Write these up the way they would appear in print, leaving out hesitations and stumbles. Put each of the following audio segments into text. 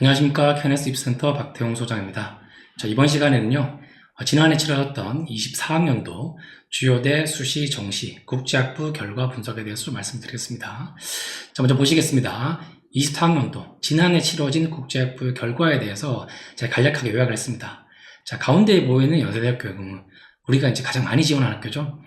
안녕하십니까. KNS 입센터 박태용 소장입니다. 이번 시간에는요, 지난해 치러졌던 24학년도 주요대 수시, 정시, 국제학부 결과 분석에 대해서 좀 말씀드리겠습니다. 먼저 보시겠습니다. 24학년도 지난해 치러진 국제학부 결과에 대해서 제가 간략하게 요약을 했습니다. 가운데에 보이는 연세대학교의 경우 우리가 이제 가장 많이 지원하는 학교죠.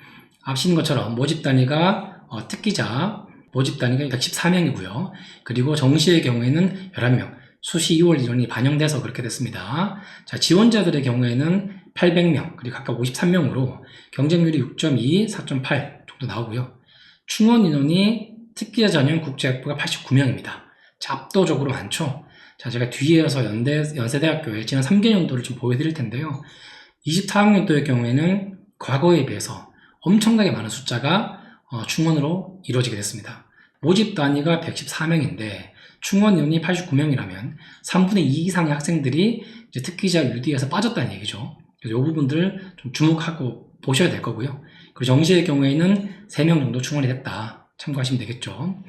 아시는 것처럼 모집 단위가 특기자 모집 단위가 114명이고요. 그리고 정시의 경우에는 11명. 수시 2월 인원이 반영돼서 그렇게 됐습니다. 지원자들의 경우에는 800명, 그리고 각각 53명으로 경쟁률이 6.2, 4.8 정도 나오고요. 충원 인원이 특기자 전형 국제학부가 89명입니다. 압도적으로 많죠? 제가 뒤에서 연세대학교의 지난 3개년도를 좀 보여드릴 텐데요. 24학년도의 경우에는 과거에 비해서 엄청나게 많은 숫자가 충원으로 이루어지게 됐습니다. 모집 단위가 114명인데 충원 인원이 89명이라면 3분의 2 이상의 학생들이 이제 특기자 UD에서 빠졌다는 얘기죠. 그래서 이 부분들 좀 주목하고 보셔야 될 거고요. 그리고 정시의 경우에는 3명 정도 충원이 됐다. 참고하시면 되겠죠.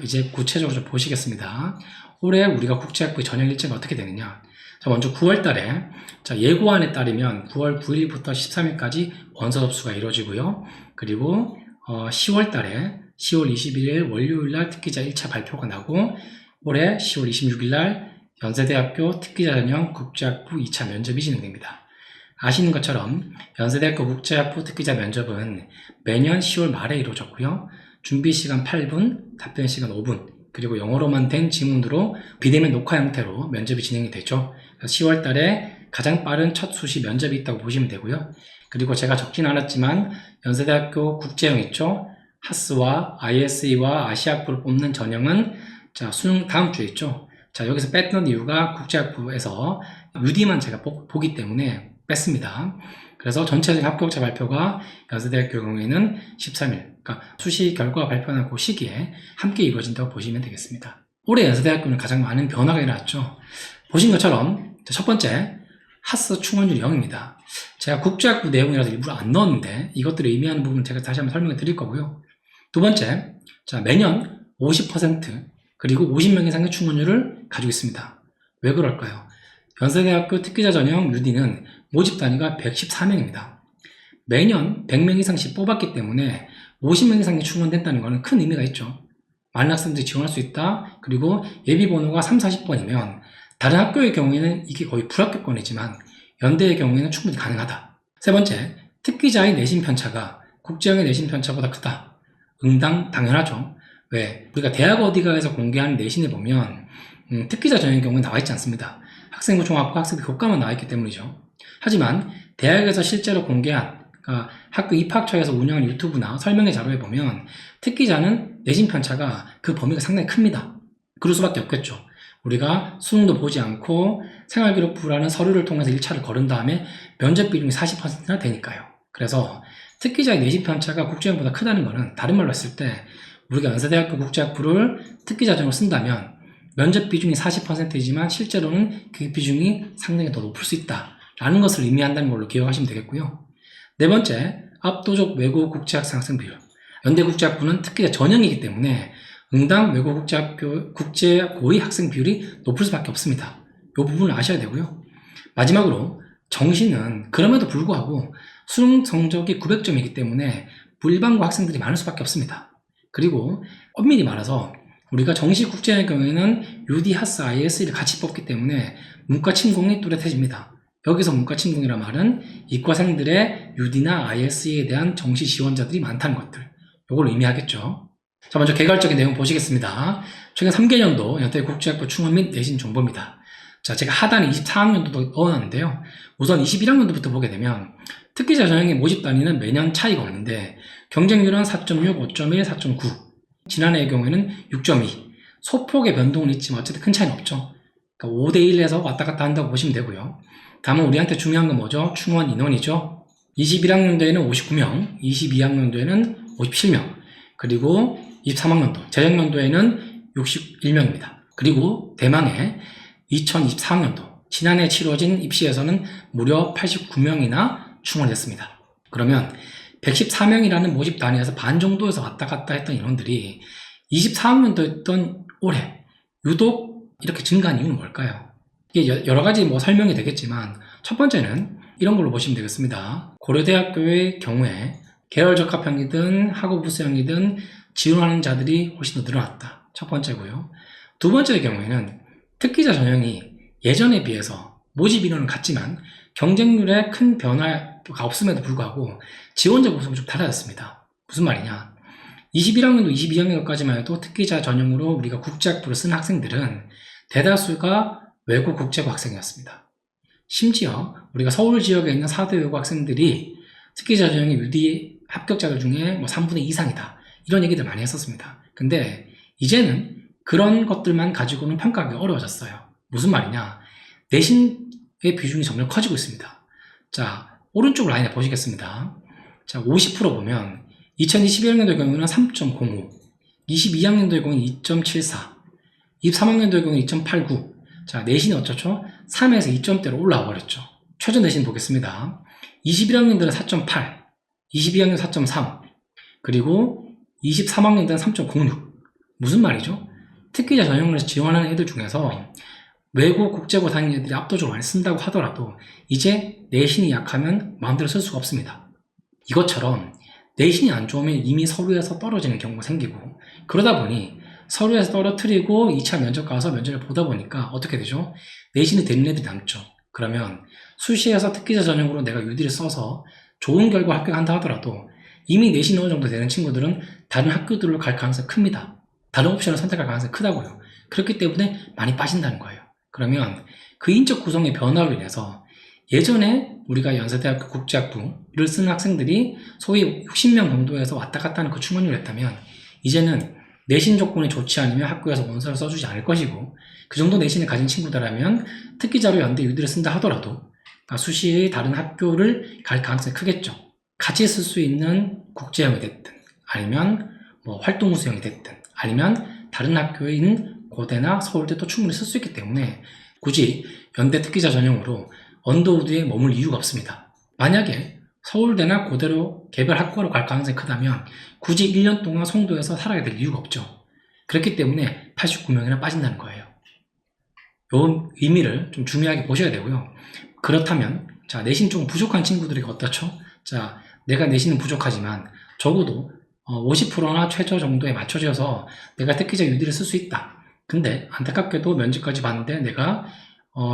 이제 구체적으로 좀 보시겠습니다. 올해 우리가 국제학부의 전형 일정이 어떻게 되느냐. 먼저 9월 달에, 예고안에 따르면 9월 9일부터 13일까지 원서 접수가 이루어지고요. 그리고 10월 달에 10월 21일 월요일날 특기자 1차 발표가 나고 올해 10월 26일날 연세대학교 특기자 전형 국제학부 2차 면접이 진행됩니다. 아시는 것처럼 연세대학교 국제학부 특기자 면접은 매년 10월 말에 이루어졌고요. 준비 시간 8분, 답변 시간 5분, 그리고 영어로만 된 지문으로 비대면 녹화 형태로 면접이 진행이 되죠. 10월 달에 가장 빠른 첫 수시 면접이 있다고 보시면 되고요. 그리고 제가 적진 않았지만 연세대학교 국제형 있죠. 하스와 ISE와 아시아학부를 뽑는 전형은 수능 다음 주에 있죠. 여기서 뺐던 이유가 국제학부에서 UD만 제가 보기 때문에 뺐습니다. 그래서 전체적인 합격자 발표가 연세대학교 경우에는 13일, 그러니까 수시 결과 발표하는 그 시기에 함께 이루어진다고 보시면 되겠습니다. 올해 연세대학교는 가장 많은 변화가 일어났죠. 보신 것처럼 첫 번째, 하스 충원율이 0입니다. 제가 국제학부 내용이라서 일부러 안 넣었는데 이것들을 의미하는 부분 제가 다시 한번 설명해 드릴 거고요. 두 번째, 매년 50% 그리고 50명 이상의 충원율을 가지고 있습니다. 왜 그럴까요? 연세대학교 특기자 전형 UD는 모집 단위가 114명입니다. 매년 100명 이상씩 뽑았기 때문에 50명 이상이 충원된다는 것은 큰 의미가 있죠. 많은 학생들이 지원할 수 있다. 그리고 예비 번호가 3, 40번이면 다른 학교의 경우에는 이게 거의 불합격권이지만 연대의 경우에는 충분히 가능하다. 세 번째, 특기자의 내신 편차가 국제형의 내신 편차보다 크다. 응당 당연하죠. 왜? 우리가 대학 어디가에서 공개하는 내신을 보면 특기자 전형의 경우는 나와 있지 않습니다. 학생부 종합과 학생부 교과만 나와 있기 때문이죠. 하지만 대학에서 실제로 공개한 그러니까 학교 입학처에서 운영하는 유튜브나 설명회 자료에 보면 특기자는 내신 편차가 그 범위가 상당히 큽니다. 그럴 수밖에 없겠죠. 우리가 수능도 보지 않고 생활기록부라는 서류를 통해서 1차를 거른 다음에 면접 비중이 40%나 되니까요. 그래서 특기자의 내신 편차가 국제형보다 크다는 것은 다른 말로 했을 때 우리가 연세대학교 국제학부를 특기자 전형으로 쓴다면 면접 비중이 40%이지만 실제로는 그 비중이 상당히 더 높을 수 있다라는 것을 의미한다는 걸로 기억하시면 되겠고요. 네 번째, 압도적 외국 국제학생 학생 비율. 연대국제학부는 특기자 전형이기 때문에 응당 외국 국제학교 국제 고위 학생 비율이 높을 수밖에 없습니다. 이 부분을 아셔야 되고요. 마지막으로 정시는 그럼에도 불구하고 수능 성적이 900점이기 때문에 일반고 학생들이 많을 수밖에 없습니다. 그리고 엄밀히 말해서 우리가 정시 국제의 경우에는 UD, 하스, IS를 같이 뽑기 때문에 문과 침공이 뚜렷해집니다. 여기서 문과 침공이란 말은 이과생들의 UD나 IS에 대한 정시 지원자들이 많다는 것들, 이걸 의미하겠죠. 먼저 개괄적인 내용 보시겠습니다. 최근 3개년도 연대 국제학부 충원 및 내신 정보입니다. 제가 하단에 24학년도도 넣어놨는데요. 우선 21학년도부터 보게 되면 특기자 전형의 모집 단위는 매년 차이가 없는데 경쟁률은 4.6, 5.1, 4.9 지난해의 경우에는 6.2 소폭의 변동은 있지만 어쨌든 큰 차이는 없죠. 그러니까 5대1에서 왔다 갔다 한다고 보시면 되고요. 다만 우리한테 중요한 건 뭐죠? 충원 인원이죠. 21학년도에는 59명, 22학년도에는 57명, 그리고 23학년도, 재작년도에는 61명입니다. 그리고 대망의 2024학년도, 지난해 치러진 입시에서는 무려 89명이나 충원했습니다. 그러면 114명이라는 모집 단위에서 반 정도에서 왔다 갔다 했던 인원들이 24학년도였던 올해 유독 이렇게 증가한 이유는 뭘까요? 이게 여러 가지 설명이 되겠지만 첫 번째는 이런 걸로 보시면 되겠습니다. 고려대학교의 경우에 계열 적합형이든 학업 우수형이든 지원하는 자들이 훨씬 더 늘어났다. 첫 번째고요. 두 번째의 경우에는 특기자 전형이 예전에 비해서 모집 인원은 같지만 경쟁률에 큰 변화가 없음에도 불구하고 지원자 구성이 좀 달라졌습니다. 무슨 말이냐? 21학년도, 22학년도까지만 해도 특기자 전형으로 우리가 국제학부를 쓴 학생들은 대다수가 외국 국제고 학생이었습니다. 심지어 우리가 서울 지역에 있는 4대 외고 학생들이 특기자 전형의 UD 합격자들 중에 3분의 2 이상이다. 이런 얘기들 많이 했었습니다. 근데 이제는 그런 것들만 가지고는 평가하기 어려워졌어요. 무슨 말이냐? 내신의 비중이 점점 커지고 있습니다. 자, 오른쪽 라인에 보시겠습니다. 자, 50% 보면 2021학년도의 경우는 3.05, 22학년도의 경우는 2.74, 23학년도의 경우는 2.89. 자, 내신이 어쩌죠? 3에서 2점대로 올라와 버렸죠. 최저 내신 보겠습니다. 21학년들은 4.8, 22학년 4.3, 그리고 23학년들은 3.06. 무슨 말이죠? 특기자 전형을 지원하는 애들 중에서 외고 국제고 다니는 애들이 압도적으로 많이 쓴다고 하더라도 이제 내신이 약하면 마음대로 쓸 수가 없습니다. 이것처럼 내신이 안 좋으면 이미 서류에서 떨어지는 경우가 생기고, 그러다 보니 서류에서 떨어뜨리고 2차 면접 가서 면접을 보다 보니까 어떻게 되죠? 내신이 되는 애들이 남죠. 그러면 수시에서 특기자 전형으로 내가 UD를 써서 좋은 결과 합격한다 하더라도 이미 내신이 어느 정도 되는 친구들은 다른 학교들로 갈 가능성이 큽니다. 다른 옵션을 선택할 가능성이 크다고요. 그렇기 때문에 많이 빠진다는 거예요. 그러면 그 인적 구성의 변화로 인해서 예전에 우리가 연세대학교 국제학부를 쓰는 학생들이 소위 60명 정도에서 왔다 갔다 하는 그 충원율이었다면 이제는 내신 조건이 좋지 않으면 학교에서 원서를 써주지 않을 것이고, 그 정도 내신을 가진 친구들이라면 특기자로 연대 UD를 쓴다 하더라도 수시의 다른 학교를 갈 가능성이 크겠죠. 같이 쓸 수 있는 국제형이 됐든 아니면 활동우수형이 됐든 아니면 다른 학교인 고대나 서울대도 충분히 쓸 수 있기 때문에 굳이 연대 특기자 전형으로 언더우드에 머물 이유가 없습니다. 만약에 서울대나 고대로 개별 학과로 갈 가능성이 크다면 굳이 1년 동안 송도에서 살아야 될 이유가 없죠. 그렇기 때문에 89명이나 빠진다는 거예요. 이 의미를 좀 중요하게 보셔야 되고요. 그렇다면 자, 내신 좀 부족한 친구들이 어떻죠? 자, 내가 내신은 부족하지만 적어도 50%나 최저 정도에 맞춰져서 내가 특기자 UD를 쓸 수 있다. 근데 안타깝게도 면접까지 봤는데 내가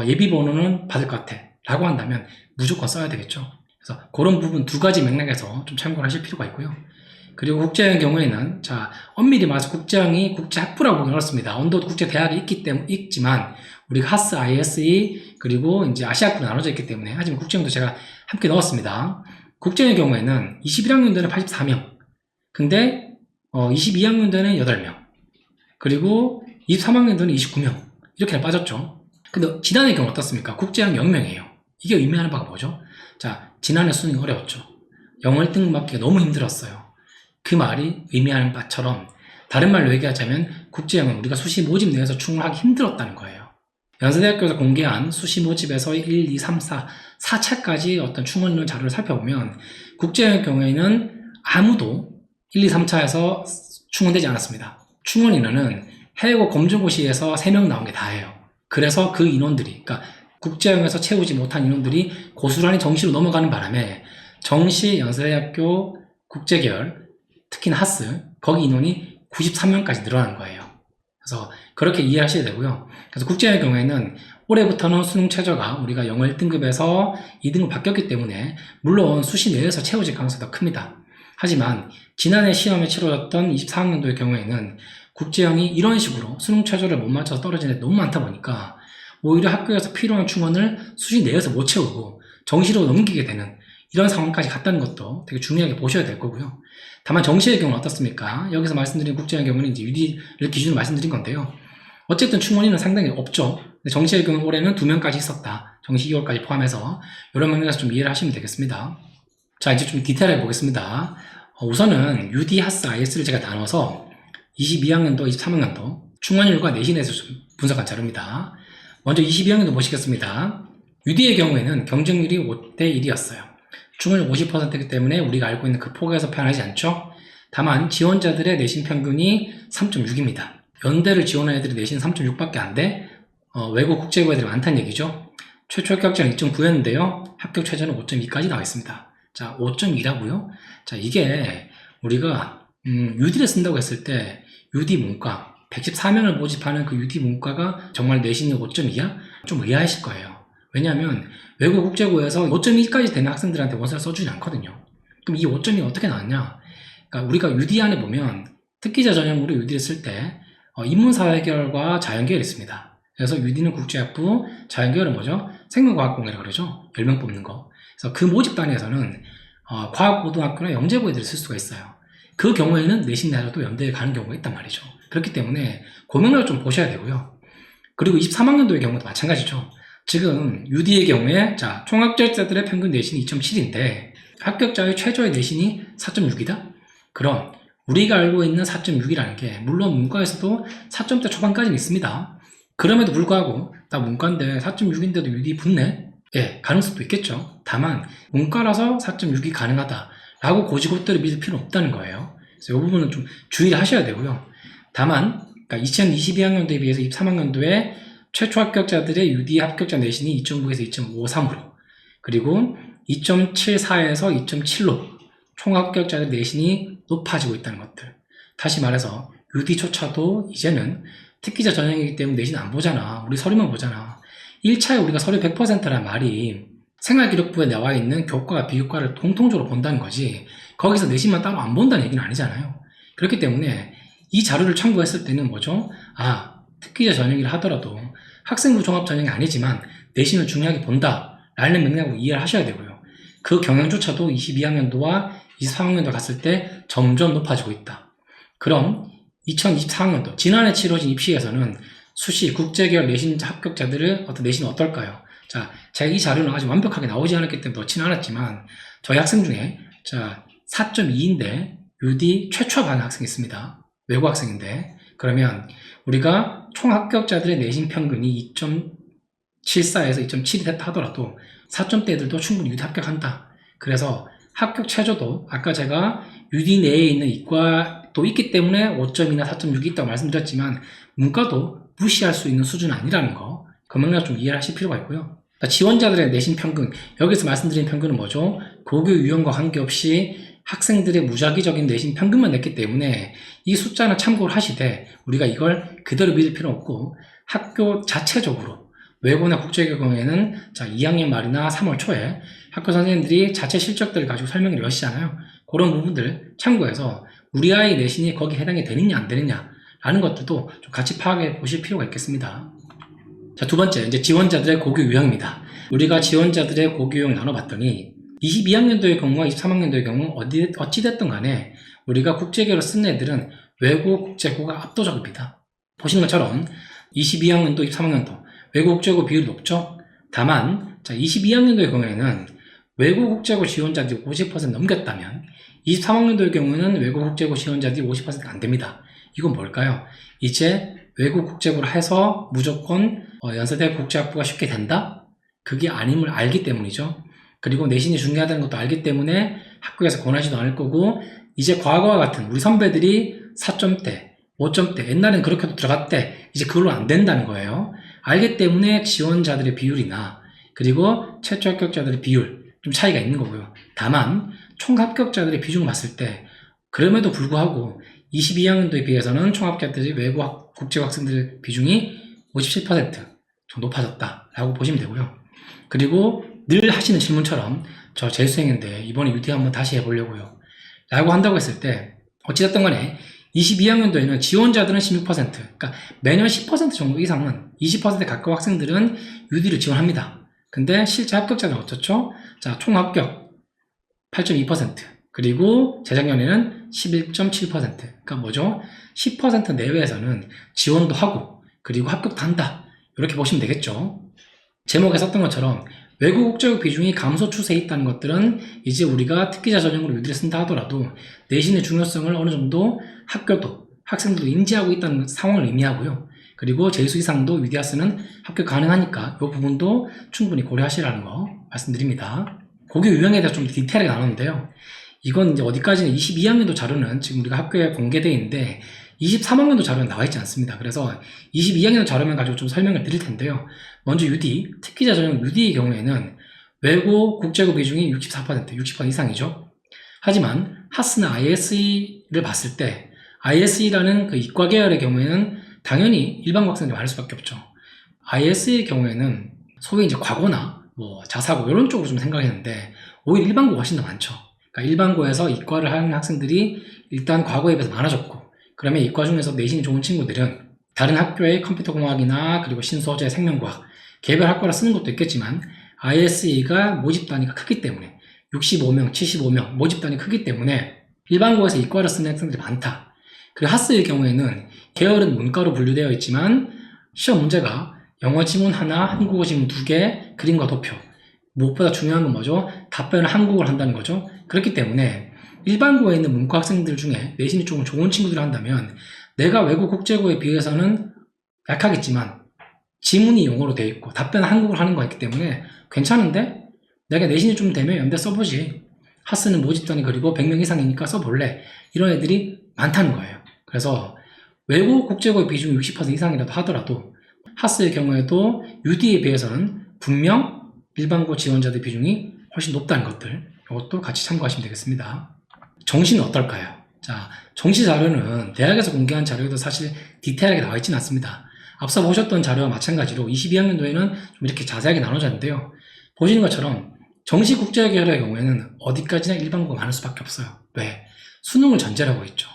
예비 번호는 받을 것 같아 라고 한다면 무조건 써야 되겠죠. 그래서 그런 부분 두 가지 맥락에서 좀 참고를 하실 필요가 있고요. 그리고 국제형의 경우에는 자, 엄밀히 말해서 국제형이 국제학부라고 보기 어렵습니다. 언더 국제대학이 있지만 우리가 하스, ISE 그리고 이제 아시아학부로 나눠져 있기 때문에, 하지만 국제형도 제가 함께 넣었습니다. 국제형의 경우에는 21학년도에는 84명, 근데 22학년도에는 8명, 그리고 23학년도에는 29명 이렇게 빠졌죠. 근데 지난해 경우 어떻습니까? 국제형 0명이에요. 이게 의미하는 바가 뭐죠? 자, 지난해 수능이 어려웠죠. 영어 1등 맞기가 너무 힘들었어요. 그 말이 의미하는 바처럼 다른 말로 얘기하자면 국제형은 우리가 수시 모집 내에서 충원하기 힘들었다는 거예요. 연세대학교에서 공개한 수시 모집에서 1, 2, 3, 4차까지 어떤 충원률 자료를 살펴보면 국제형의 경우에는 아무도 1, 2, 3차에서 충원되지 않았습니다. 충원 인원은 해외고 검정고시에서 3명 나온 게 다예요. 그래서 그 인원들이, 그러니까 국제형에서 채우지 못한 인원들이 고스란히 정시로 넘어가는 바람에 정시 연세대학교 국제계열, 특히나 하스, 거기 인원이 93명까지 늘어나는 거예요. 그래서 그렇게 이해하셔야 되고요. 그래서 국제형의 경우에는 올해부터는 수능 최저가 우리가 영어 1등급에서 2등급 바뀌었기 때문에 물론 수시 내에서 채워질 가능성이 더 큽니다. 하지만 지난해 시험에 치러졌던 24학년도의 경우에는 국제형이 이런 식으로 수능 최저를 못 맞춰서 떨어지는 애 너무 많다 보니까 오히려 학교에서 필요한 충원을 수시 내에서 못 채우고 정시로 넘기게 되는 이런 상황까지 갔다는 것도 되게 중요하게 보셔야 될 거고요. 다만 정시의 경우는 어떻습니까? 여기서 말씀드린 국제형의 경우는 이제 UD를 기준으로 말씀드린 건데요. 어쨌든 충원인은 상당히 없죠. 근데 정시의 경우 올해는 2명까지 있었다. 정시 2월까지 포함해서 이런 면에서 좀 이해를 하시면 되겠습니다. 자, 이제 좀 디테일하게 보겠습니다. 우선은 UD, 하스, IS를 제가 나눠서 22학년도, 23학년도 충원율과 내신에서 좀 분석한 자료입니다. 먼저 22학년도 보시겠습니다. UD의 경우에는 경쟁률이 5대 1이었어요. 충원율 50%이기 때문에 우리가 알고 있는 그 폭에서 표현하지 않죠. 다만 지원자들의 내신 평균이 3.6입니다. 연대를 지원한 애들이 내신 3.6밖에 안 돼. 외국 국제고 애들이 많다는 얘기죠. 최초 합격자는 2.9였는데요. 합격 최저는 5.2까지 나와 있습니다. 자, 5.2라고요? 자, 이게 우리가 UD를 쓴다고 했을 때 UD 문과 114명을 모집하는 그 UD 문과가 정말 내신이 5.2야? 좀 의아하실 거예요. 왜냐하면 외국 국제고에서 5.2까지 되는 학생들한테 원서를 써주지 않거든요. 그럼 이 5.2가 어떻게 나왔냐? 그러니까 우리가 UD 안에 보면 특기자 전형으로 UD를 쓸 때 인문사회계열과 자연계열이 있습니다. 그래서 UD는 국제학부, 자연계열은 뭐죠? 생명과학공이라고 그러죠. 10명 뽑는 거. 그래서 그 모집단에서는 과학고등학교나 영재고 애들을 쓸 수가 있어요. 그 경우에는 내신 내라도 연대에 가는 경우가 있단 말이죠. 그렇기 때문에 고명을 좀 보셔야 되고요. 그리고 23학년도의 경우도 마찬가지죠. 지금 UD의 경우에 자 총합격자들의 평균 내신이 2.7인데 합격자의 최저의 내신이 4.6이다? 그럼 우리가 알고 있는 4.6이라는 게 물론 문과에서도 4점대 초반까지는 있습니다. 그럼에도 불구하고 나 문과인데 4.6인데도 UD 붙네? 예, 가능성도 있겠죠. 다만 문과라서 4.6이 가능하다라고 고지고대로 믿을 필요는 없다는 거예요. 그래서 이 부분은 좀 주의를 하셔야 되고요. 다만 그러니까 2022학년도에 비해서 23학년도에 최초 합격자들의 UD 합격자 내신이 2.9에서 2.53으로 그리고 2.74에서 2.7로 총 합격자들 내신이 높아지고 있다는 것들. 다시 말해서 UD조차도 이제는 특기자 전형이기 때문에 내신 안 보잖아. 우리 서류만 보잖아. 1차에 우리가 서류 100%란 말이 생활기록부에 나와 있는 교과와 비교과를 공통적으로 본다는 거지 거기서 내신만 따로 안 본다는 얘기는 아니잖아요. 그렇기 때문에 이 자료를 참고했을 때는 뭐죠? 특기자 전형이라 하더라도 학생부 종합 전형이 아니지만 내신을 중요하게 본다 라는 맥락으로 이해를 하셔야 되고요. 그 경향조차도 22학년도와 23학년도 갔을 때 점점 높아지고 있다. 그럼 2024학년도 지난해 치러진 입시에서는 수시 국제계열 내신 합격자들의 어떤 내신은 어떨까요? 자, 제가 이 자료는 아직 완벽하게 나오지 않았기 때문에 넣지는 않았지만 저희 학생 중에 자 4.2인데 UD 최초 반응 학생이 있습니다. 외국 학생인데 그러면 우리가 총 합격자들의 내신 평균이 2.74에서 2.7이 됐다 하더라도 4점대들도 충분히 UD 합격한다. 그래서 합격 최저도 아까 제가 UD 내에 있는 이과도 있기 때문에 5점이나 4.6이 있다고 말씀드렸지만 문과도 무시할 수 있는 수준은 아니라는 거 그 맥락 좀 이해를 하실 필요가 있고요. 지원자들의 내신 평균 여기서 말씀드린 평균은 뭐죠? 고교 유형과 관계없이 학생들의 무작위적인 내신 평균만 냈기 때문에 이 숫자는 참고를 하시되 우리가 이걸 그대로 믿을 필요는 없고 학교 자체적으로 외고나 국제교 경우에는 자 2학년 말이나 3월 초에 학교 선생님들이 자체 실적들을 가지고 설명을 여시잖아요. 그런 부분들 참고해서 우리 아이 내신이 거기에 해당이 되느냐 안 되느냐 라는 것들도 좀 같이 파악해 보실 필요가 있겠습니다. 자, 두 번째 이제 지원자들의 고교 유형입니다. 우리가 지원자들의 고교 유형 나눠봤더니 22학년도의 경우와 23학년도의 경우 어찌됐든 간에 우리가 국제계로 쓴 애들은 외고 국제고가 압도적입니다. 보시는 것처럼 22학년도, 23학년도 외고 국제고 비율이 높죠? 다만 자 22학년도의 경우에는 외고 국제고 지원자들이 50% 넘겼다면 23학년도의 경우에는 외고 국제고 지원자들이 50%가 안 됩니다. 이건 뭘까요? 이제 외고 국제고를 해서 무조건 연세대 국제학부가 쉽게 된다? 그게 아님을 알기 때문이죠. 그리고 내신이 중요하다는 것도 알기 때문에 학교에서 권하지도 않을 거고 이제 과거와 같은 우리 선배들이 4점대, 5점대 옛날엔 그렇게도 들어갔대 이제 그걸로 안 된다는 거예요. 알기 때문에 지원자들의 비율이나 그리고 최초 합격자들의 비율 좀 차이가 있는 거고요. 다만 총 합격자들의 비중을 봤을 때 그럼에도 불구하고 22학년도에 비해서는 총 합격자들이 외고 국제고 학생들의 비중이 57% 좀 높아졌다라고 보시면 되고요. 그리고 늘 하시는 질문처럼 저 재수생인데 이번에 UT 한번 다시 해보려고요 라고 한다고 했을 때 어찌됐든 간에 22학년도에는 지원자들은 16% 그러니까 매년 10% 정도 이상은 20%에 가까운 학생들은 UD를 지원합니다. 근데 실제 합격자들은 어떻죠? 자, 총 합격 8.2% 그리고 재작년에는 11.7% 그러니까 뭐죠? 10% 내외에서는 지원도 하고 그리고 합격도 한다 이렇게 보시면 되겠죠. 제목에 썼던 것처럼 외국 국제고 비중이 감소 추세에 있다는 것들은 이제 우리가 특기자 전형으로 UD를 쓴다 하더라도 내신의 중요성을 어느 정도 학교도 학생들도 인지하고 있다는 상황을 의미하고요. 그리고 재수 이상도 UD아스는 합격 가능하니까 이 부분도 충분히 고려하시라는 거 말씀드립니다. 고교 유형에 대해서 좀 디테일하게 나눴는데요. 이건 이제 어디까지는 22학년도 자료는 지금 우리가 학교에 공개되어 있는데 23학년도 자료는 나와 있지 않습니다. 그래서 22학년 자료만 가지고 좀 설명을 드릴 텐데요. 먼저 UD, 특기자 전형 UD의 경우에는 외고 국제고 비중이 64%, 60% 이상이죠. 하지만 하스나 ISE를 봤을 때 ISE라는 그 이과 계열의 경우에는 당연히 일반고 학생들이 많을 수밖에 없죠. ISE의 경우에는 소위 이제 과고나 뭐 자사고 이런 쪽으로 좀 생각했는데 오히려 일반고가 훨씬 더 많죠. 그러니까 일반고에서 이과를 하는 학생들이 일단 과거에 비해서 많아졌고, 그러면 이과 중에서 내신이 좋은 친구들은 다른 학교의 컴퓨터공학이나 그리고 신소재, 생명과학, 개별 학과를 쓰는 것도 있겠지만 ISE가 모집 단위가 크기 때문에 65명, 75명 모집 단위 크기 때문에 일반고에서 이과를 쓰는 학생들이 많다. 그리고 하스의 경우에는 계열은 문과로 분류되어 있지만 시험 문제가 영어 지문 하나, 한국어 지문 2개, 그림과 도표. 무엇보다 중요한 건 뭐죠? 답변을 한국어로 한다는 거죠. 그렇기 때문에 일반고에 있는 문과 학생들 중에 내신이 조금 좋은 친구들을 한다면 내가 외국 국제고에 비해서는 약하겠지만 지문이 영어로 되어 있고 답변은 한국어로 하는 거였기 때문에 괜찮은데 내가 내신이 좀 되면 연대 써보지. 하스는 모집단이 그리고 100명 이상이니까 써볼래. 이런 애들이 많다는 거예요. 그래서 외국 국제고의 비중이 60% 이상이라도 하더라도 하스의 경우에도 UD에 비해서는 분명 일반고 지원자들 비중이 훨씬 높다는 것들, 이것도 같이 참고하시면 되겠습니다. 정시는 어떨까요? 자, 정시 자료는 대학에서 공개한 자료에도 사실 디테일하게 나와 있지는 않습니다. 앞서 보셨던 자료와 마찬가지로 22학년도에는 좀 이렇게 자세하게 나눠졌는데요. 보시는 것처럼 정시 국제 계열의 경우에는 어디까지나 일반고가 많을 수밖에 없어요. 왜? 수능을 전제로 하고 있죠.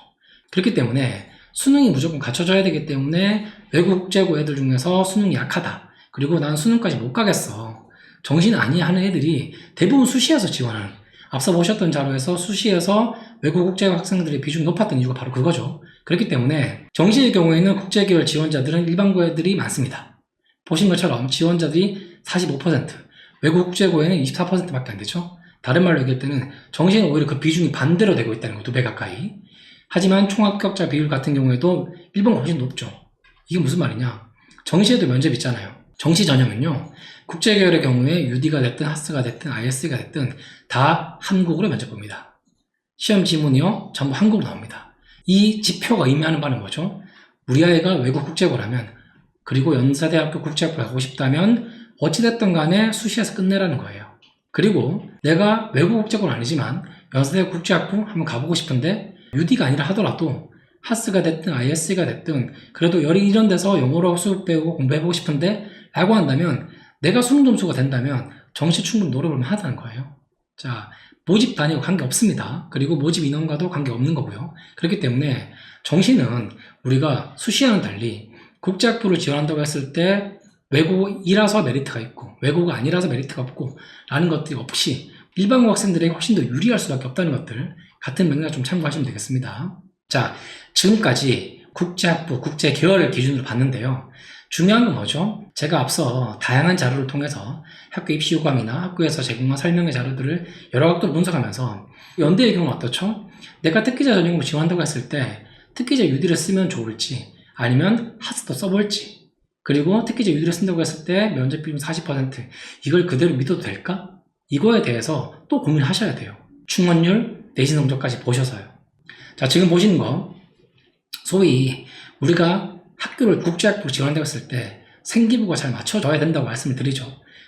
그렇기 때문에 수능이 무조건 갖춰져야 되기 때문에 외국 국제고 애들 중에서 수능이 약하다. 그리고 난 수능까지 못 가겠어. 정시는 아니야 하는 애들이 대부분 수시에서 지원하는, 앞서 보셨던 자료에서 수시에서 외국 국제고 학생들의 비중이 높았던 이유가 바로 그거죠. 그렇기 때문에 정시의 경우에는 국제계열 지원자들은 일반고 애들이 많습니다. 보신 것처럼 지원자들이 45%, 외국 국제고에는 24%밖에 안 되죠. 다른 말로 얘기할 때는 정시는 오히려 그 비중이 반대로 되고 있다는 거, 2배 가까이. 하지만 총합격자 비율 같은 경우에도 일본가 훨씬 높죠. 이게 무슨 말이냐? 정시에도 면접 있잖아요. 정시 전형은요, 국제계열의 경우에 UD가 됐든 하스가 됐든 IS가 됐든 다 한국어로 면접 봅니다. 시험 지문이요, 전부 한국어로 나옵니다. 이 지표가 의미하는 바는 뭐죠? 우리 아이가 외국 국제고라면, 그리고 연세대학교 국제학부에 가고 싶다면 어찌됐든 간에 수시에서 끝내라는 거예요. 그리고 내가 외국 국제고는 아니지만 연세대 국제학부 한번 가보고 싶은데 UD가 아니라 하더라도 하스가 됐든 IS가 됐든 그래도 이런 데서 영어로 수업 배우고 공부해보고 싶은데 라고 한다면 내가 수능 점수가 된다면 정시 충분히 노려볼만 하다는 거예요. 자, 모집 단위와 관계없습니다. 그리고 모집 인원과도 관계없는 거고요. 그렇기 때문에 정시는 우리가 수시와는 달리 국제학부를 지원한다고 했을 때 외국이라서 메리트가 있고 외국이 아니라서 메리트가 없고 라는 것들이 없이 일반고 학생들에게 훨씬 더 유리할 수밖에 없다는 것들, 같은 맥락 좀 참고하시면 되겠습니다. 자, 지금까지 국제학부, 국제계열을 기준으로 봤는데요. 중요한 건 뭐죠? 제가 앞서 다양한 자료를 통해서 학교 입시 요감이나 학교에서 제공한 설명의 자료들을 여러 각도로 분석하면서 연대의 경우는 어떻죠? 내가 특기자 전형으로 지원한다고 했을 때 특기자 UD를 쓰면 좋을지 아니면 하스도 써볼지, 그리고 특기자 UD를 쓴다고 했을 때 면접 비율 40% 이걸 그대로 믿어도 될까? 이거에 대해서 또 고민하셔야 돼요. 충원율, 내신 성적까지 보셔서요. 자, 지금 보시는 거 소위 우리가 학교를 국제학부로 지원한다고 했을 때 생기부가 잘 맞춰져야 된다고 말씀을 드리죠.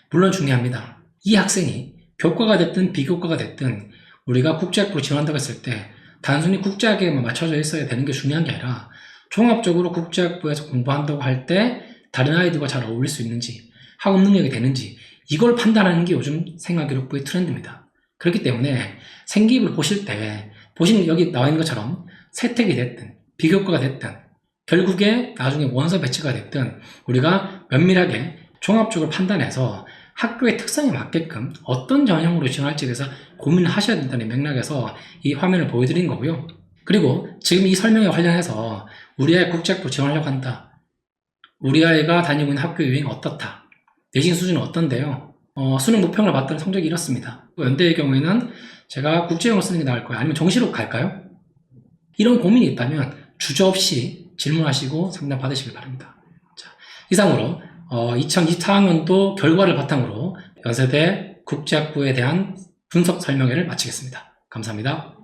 물론 중요합니다. 이 학생이 교과가 됐든 비교과가 됐든 우리가 국제학부로 지원한다고 했을 때 단순히 국제학에만 맞춰져 있어야 되는 게 중요한 게 아니라 종합적으로 국제학부에서 공부한다고 할 때 다른 아이들과 잘 어울릴 수 있는지, 학업 능력이 되는지, 이걸 판단하는 게 요즘 생활기록부의 트렌드입니다. 그렇기 때문에 생기부를 보실 때 보시는 여기 나와 있는 것처럼 세택이 됐든 비교과가 됐든 결국에 나중에 원서 배치가 됐든 우리가 면밀하게 종합적으로 판단해서 학교의 특성에 맞게끔 어떤 전형으로 지원할지에 대해서 고민을 하셔야 된다는 맥락에서 이 화면을 보여드린 거고요. 그리고 지금 이 설명에 관련해서 우리 아이 국제학부 지원하려고 한다. 우리 아이가 다니고 있는 학교 유형이 어떻다. 내신 수준은 어떤데요? 수능 모평을 봤더니 성적이 이렇습니다. 연대의 경우에는 제가 국제영어 쓰는 게 나을 거예요. 아니면 정시로 갈까요? 이런 고민이 있다면 주저없이 질문하시고 상담 받으시길 바랍니다. 자, 이상으로 2024학년도 결과를 바탕으로 연세대 국제학부에 대한 분석 설명회를 마치겠습니다. 감사합니다.